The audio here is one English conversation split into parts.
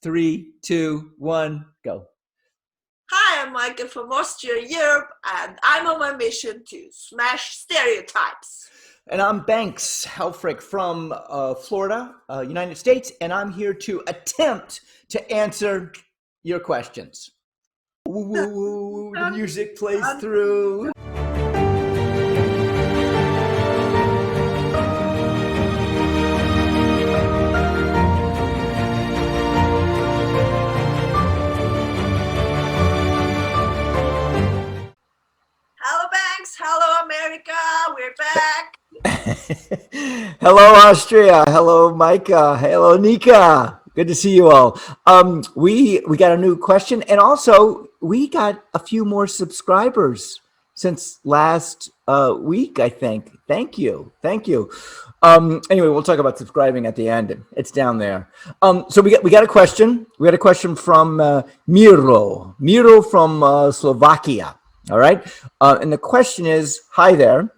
3, 2, 1, go. Hi, I'm Mijke from Austria, Europe, and I'm on my mission to smash stereotypes. And I'm Banks Helfrich from Florida, United States, and I'm here to attempt to answer your questions. Woo, woo, woo, the music plays through. Hello, Banks. Hello, America. We're back. Hello, Austria. Hello, Mijke. Hello, Nika. Good to see you all. We got a new question, and also we got a few more subscribers since last week, I think. Thank you. Anyway, we'll talk about subscribing at the end. It's down there. So we got a question. We got a question from Miro from Slovakia. All right. And the question is, hi there.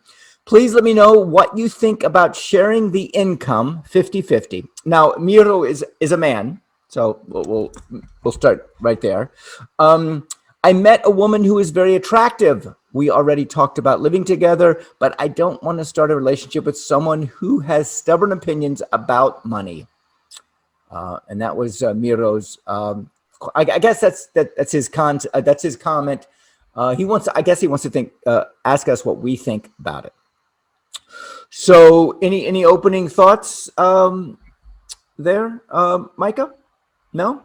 Please let me know what you think about sharing the income 50-50. Now, Miro is a man, so we'll start right there. I met a woman who is very attractive. We already talked about living together, but I don't want to start a relationship with someone who has stubborn opinions about money. And that was Miro's. I guess that's his comment. He wants to ask us what we think about it. So, any opening thoughts there, Mijke? No?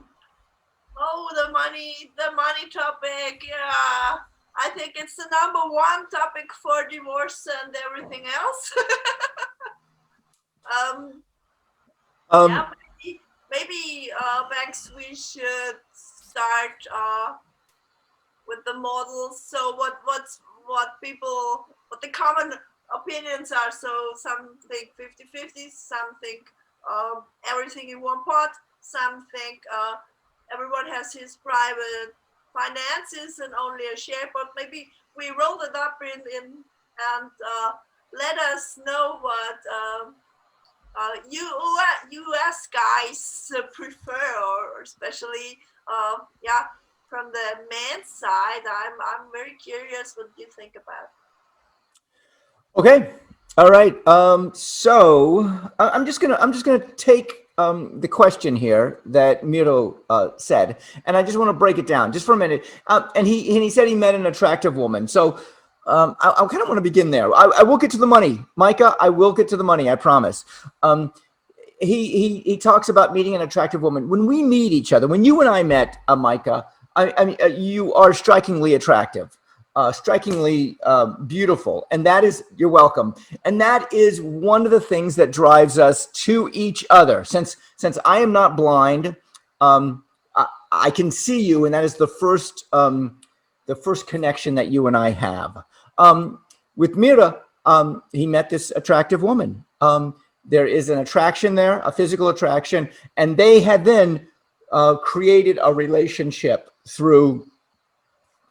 Oh, the money topic. Yeah, I think it's the #1 topic for divorce and everything else. Yeah, maybe Banks, we should start with the models. So what the common opinions are. So some think 50-50, some think everything in one pot, some think everyone has his private finances and only a share pot. Maybe we roll it up in and let us know what US guys prefer, or especially from the man's side. I'm very curious what you think about. Okay. All right. So I'm just gonna take the question here that Miro said, and I just want to break it down just for a minute. And he said he met an attractive woman. So I kind of want to begin there. I will get to the money, Mijke. I will get to the money. I promise. He talks about meeting an attractive woman. When we meet each other, when you and I met, Mijke, I mean, you are strikingly attractive. Strikingly beautiful, and that is, you're welcome. And that is one of the things that drives us to each other. Since I am not blind, I can see you, and that is the first connection that you and I have. With Mira, he met this attractive woman. There is an attraction there, a physical attraction, and they had then created a relationship through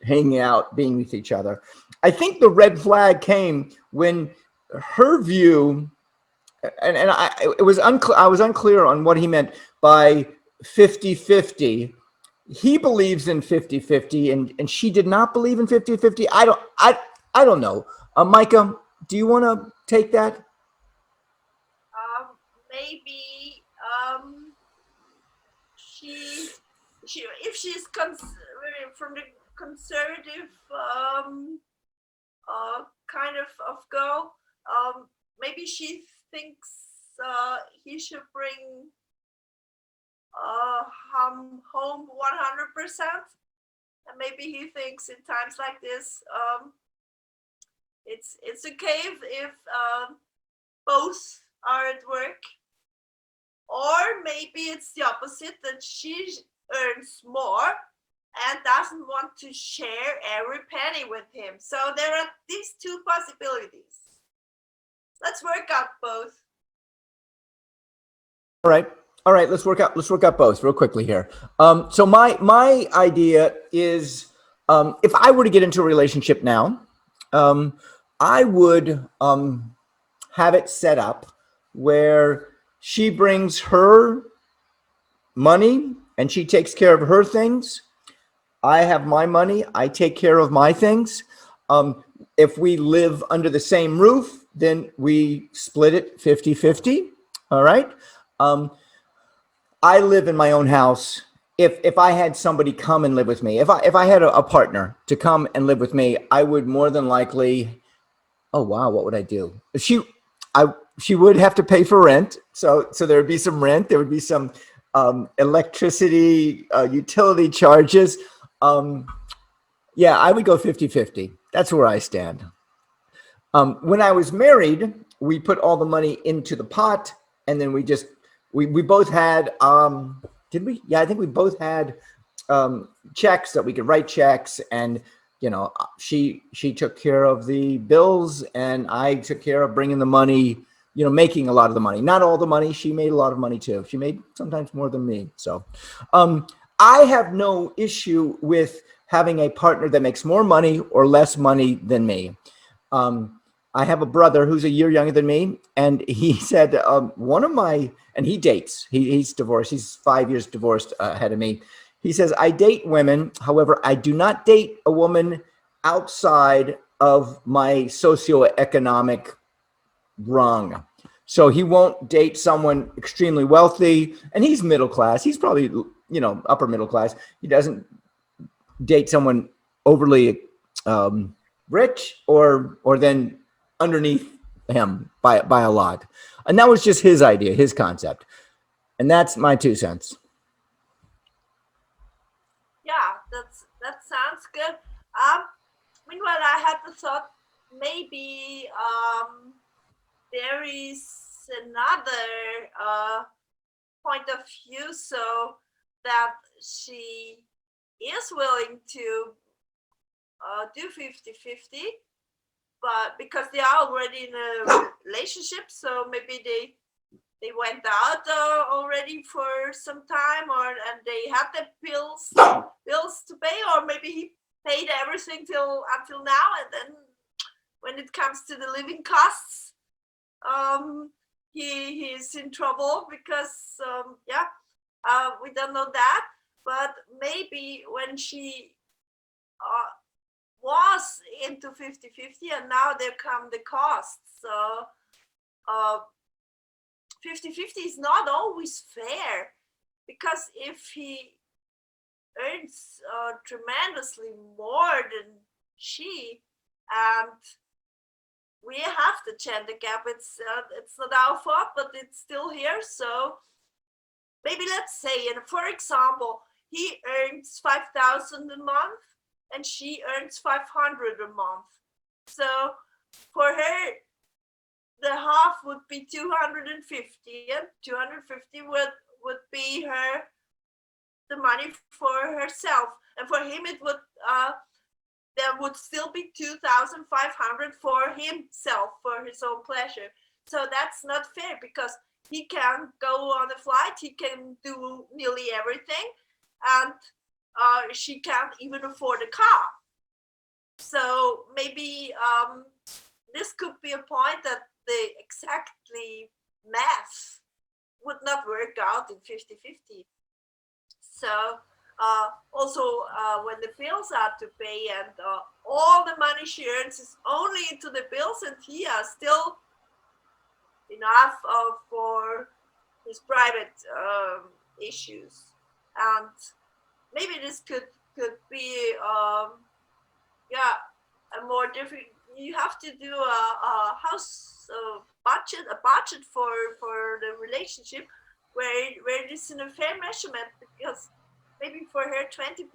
hanging out, being with each other. I think the red flag came when her view, and I was unclear on what he meant by 50-50. He believes in 50-50, and she did not believe in 50-50. I don't know. Mijke, do you want to take that? Maybe she if she's from the conservative kind of girl, maybe she thinks he should bring home 100%, and maybe he thinks in times like this it's okay if both are at work. Or maybe it's the opposite, that she earns more and doesn't want to share every penny with him. So there are these two possibilities. Let's work out both. All right. Let's work out both real quickly here. So my idea is, if I were to get into a relationship now, I would have it set up where she brings her money and she takes care of her things. I have my money. I take care of my things. If we live under the same roof, then we split it 50-50. All right. I live in my own house. If I had somebody come and live with me, if I had a partner to come and live with me, I would more than likely, oh wow, what would I do? I she would have to pay for rent. So there would be some rent, there would be some electricity, utility charges. Yeah, I would go 50-50. That's where I stand. When I was married, we put all the money into the pot, and then we both had did we? Yeah, I think we both had checks that we could write checks, and she took care of the bills, and I took care of bringing the money. Making a lot of the money, not all the money. She made a lot of money too. She made sometimes more than me. So, I have no issue with having a partner that makes more money or less money than me. Um, I have a brother who's a year younger than me, and he said and he dates. He's divorced. He's 5 years divorced ahead of me. He says, I date women. However, I do not date a woman outside of my socioeconomic rung. So he won't date someone extremely wealthy, and he's middle class. He's probably, upper middle class. He doesn't date someone overly rich or then underneath him by a lot. And that was just his idea, his concept. And that's my 2 cents. Yeah, that sounds good. Meanwhile, I had the thought maybe there is another point of view, so that she is willing to do 50-50, but because they are already in a relationship, so maybe they went out already for some time, and they had the bills to pay, or maybe he paid everything until now, and then when it comes to the living costs, he's in trouble because we don't know that. But maybe when she was into 50-50, and now there come the costs, so 50-50 is not always fair, because if he earns tremendously more than she, and we have the gender gap, it's not our fault, but it's still here. So maybe let's say, and for example, he earns 5,000 a month and she earns 500 a month. So for her, the half would be 250, and 250 would be the money for herself, and for him it would there would still be 2,500 for himself, for his own pleasure. So that's not fair, because he can go on a flight, he can do nearly everything, and she can't even afford a car. So maybe this could be a point that the exactly math would not work out in 50-50. So also when the bills are to pay, and all the money she earns is only into the bills, and he has still enough for his private issues, and maybe this could be a more different. You have to do a house budget for the relationship, where it is in a fair measurement, because maybe for her 20%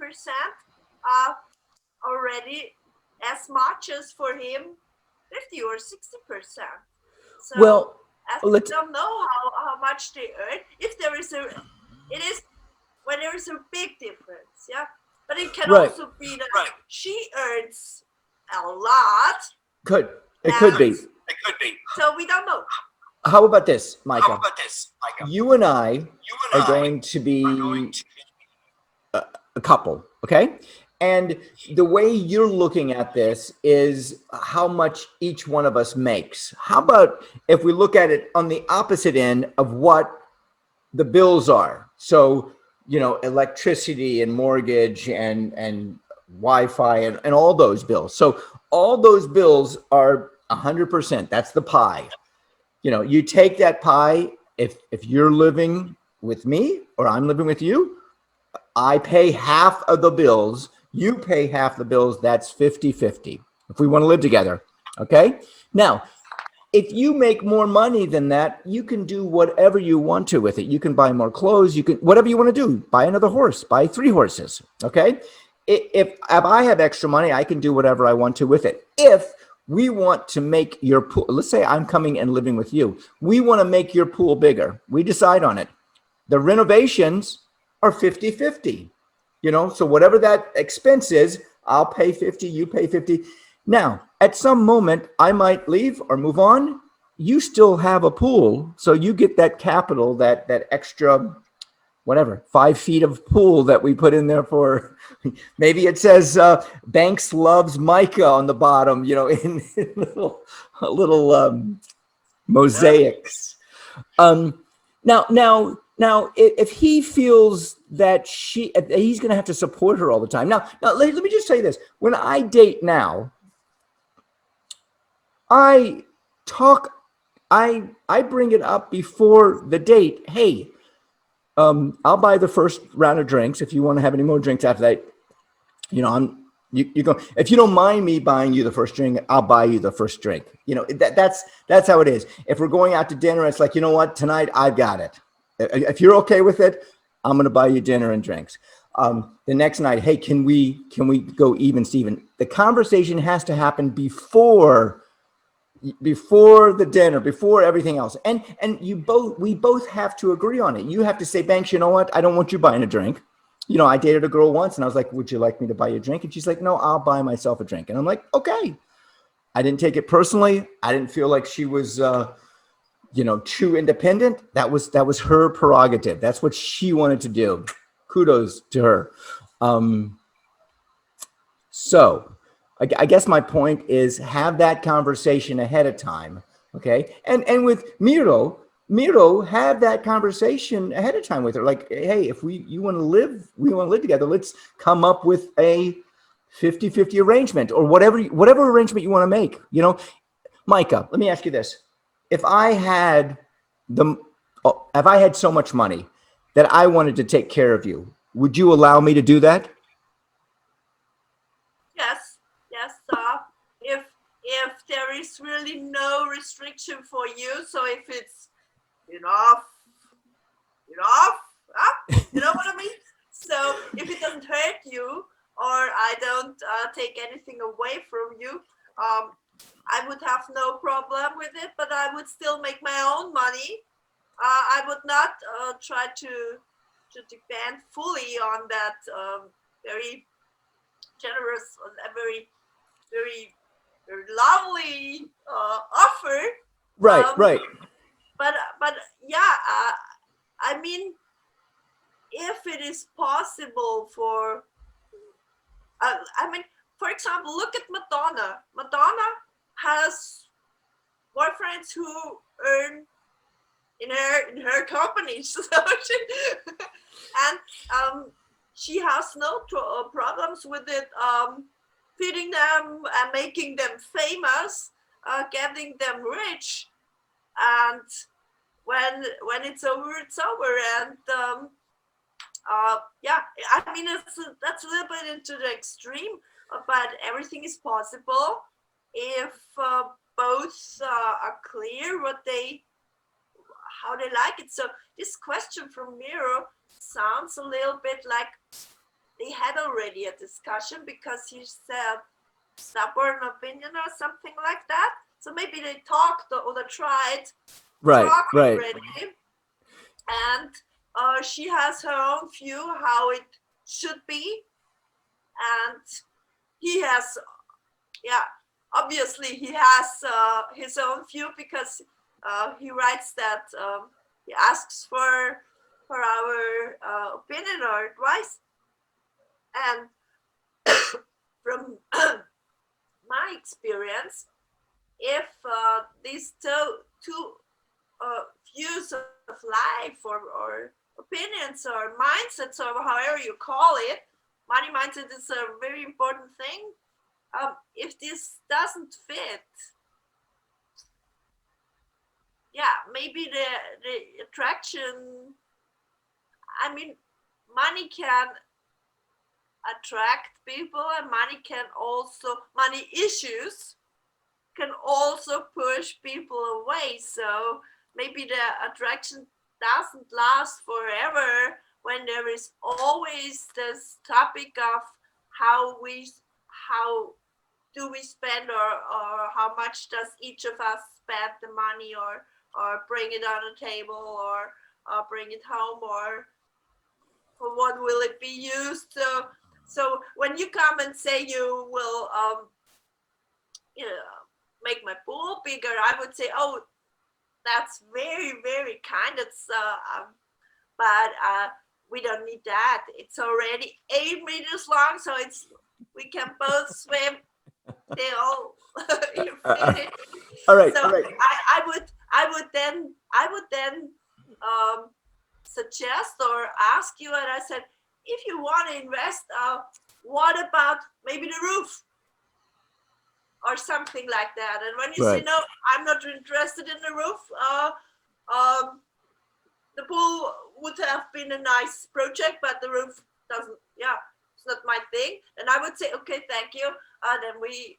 already as much as for him 50 or 60%. So Well, as we let's don't know how much they earn, if there is it is when there is a big difference, yeah. But it can right. also be that she earns a lot. It could be. So we don't know. How about this, Micah? You and I are going to be a couple, okay? And the way you're looking at this is how much each one of us makes. How about if we look at it on the opposite end of what the bills are? So electricity and mortgage and Wi-Fi and all those bills. So all those bills are 100%. That's the pie. You take that pie. If you're living with me or I'm living with you, I pay half of the bills. You pay half the bills. That's 50-50. If we want to live together. Okay. Now, if you make more money than that, you can do whatever you want to with it. You can buy more clothes. You can, whatever you want to do, buy another horse, buy 3 horses. Okay. If I have extra money, I can do whatever I want to with it. If we want to make your pool, let's say I'm coming and living with you. We want to make your pool bigger. We decide on it. The renovations are 50-50. So whatever that expense is, I'll pay 50, you pay 50. Now, at some moment, I might leave or move on. You still have a pool, so you get that capital, that extra, whatever, 5 feet of pool that we put in there for. Maybe it says Banks loves Mijke on the bottom, in little mosaics. Um, now, if he feels that he's going to have to support her all the time. Now, let me just say this: when I date now, I talk, I bring it up before the date. Hey, I'll buy the first round of drinks if you want to have any more drinks after that. You go, if you don't mind me buying you the first drink, I'll buy you the first drink. That's how it is. If we're going out to dinner, it's like, what, tonight I've got it. If you're okay with it, I'm going to buy you dinner and drinks. The next night, hey, can we go even Steven? The conversation has to happen before the dinner, before everything else. And we both have to agree on it. You have to say, Banks, you know what? I don't want you buying a drink. I dated a girl once and I was like, would you like me to buy you a drink? And she's like, no, I'll buy myself a drink. And I'm like, okay. I didn't take it personally. I didn't feel like she was, too independent. That was her prerogative. That's what she wanted to do. Kudos to her. So I guess my point is have that conversation ahead of time. Okay. And with Miro, have that conversation ahead of time with her. Like, hey, if we want to live together, let's come up with a 50-50 arrangement or whatever arrangement you want to make. Mijke, let me ask you this. If I had so much money that I wanted to take care of you, would you allow me to do that? Yes, yes. If there is really no restriction for you, so if it's enough, enough, you know what I mean. So if it doesn't hurt you, or I don't take anything away from you, I would have no problem with it. But I would still make my own money. I would not try to depend fully on that very generous and very very lovely offer. Right, Um, right. but yeah, I mean, if it is possible for, I mean, for example, look at Madonna. Madonna has boyfriends who earn in her company, so and she has no problems with it. Feeding them and making them famous, getting them rich, and when it's over, it's over. And yeah, I mean, that's a little bit into the extreme, but everything is possible if both are clear how they like it. So this question from Miro sounds a little bit like they had already a discussion, because he said stubborn opinion or something like that. So maybe they talked or they tried Right, talk right. already, and she has her own view how it should be, and he has, yeah, obviously he has his own view, because he writes that he asks for our opinion or advice. And from my experience, if these two views of life or opinions or mindsets or however you call it, money mindset is a very important thing. If this doesn't fit, yeah, maybe the attraction, I mean, money can attract people, and money issues can also push people away. So maybe the attraction doesn't last forever when there is always this topic of how do we spend, or how much does each of us spend the money, or bring it on the table, or bring it home, or for what will it be used. So when you come and say you will you know, make my pool bigger, I would say, oh, that's very, very kind. But we don't need that. It's already 8 meters long, so we can both swim till you finish. All right. So All right. I would then suggest or ask you, and I said, if you want to invest, what about maybe the roof or something like that? And when you say Right. no, I'm not interested in the roof, the pool would have been a nice project, but the roof doesn't. Yeah, it's not my thing. And I would say, okay, thank you. Then we.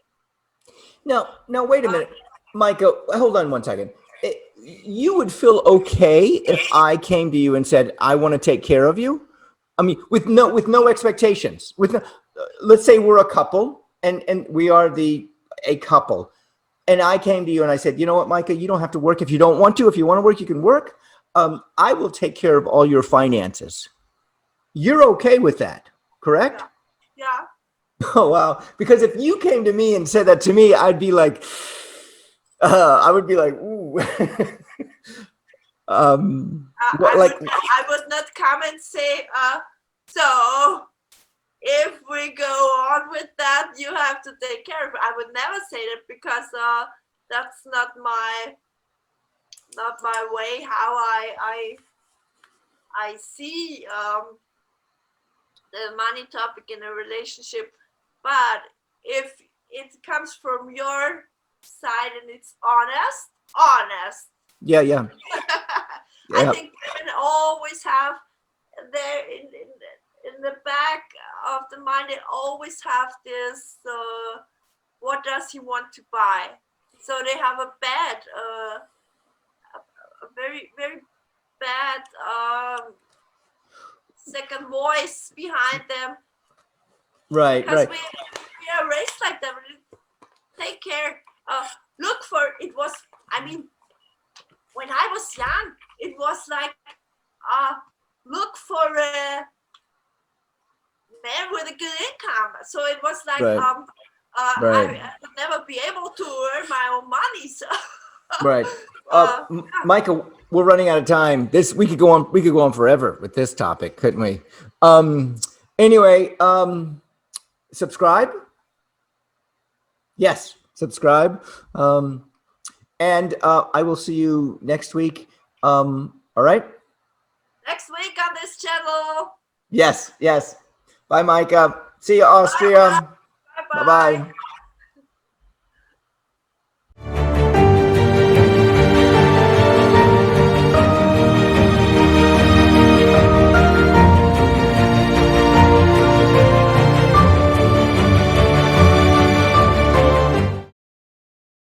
Now, wait a minute, Micah. Hold on one second. You would feel okay if I came to you and said, "I want to take care of you." I mean, with no expectations. With no, let's say we're a couple, and we are a couple, and I came to you and I said, "You know what, Micah? You don't have to work if you don't want to. If you want to work, you can work. I will take care of all your finances." You're okay with that, correct? Yeah, yeah. Oh wow! Because if you came to me and said that to me, I'd be like, I would be like, ooh. What like? I would not come and say, so if we go on with that, you have to take care of it. I would never say that, because that's not my way. How I see the money topic in a relationship. But if it comes from your side and it's honest. Yeah, yeah, I yeah. think women always have there in the back of the mind, they always have this, what does he want to buy? So they have a very, very bad second voice behind them, Right, because right, we are raised like that. Take care. Look for it was. I mean, when I was young, it was like, look for a man with a good income. So it was like, right, right, I would never be able to earn my own money. So, right. yeah, Micah, we're running out of time. This we could go on. We could go on forever with this topic, couldn't we? Um, anyway, subscribe. Yes, subscribe. And I will see you next week. All right. next week on this channel. Yes, yes. Bye, Micah. See you, Bye bye. Austria. Bye Bye bye. bye.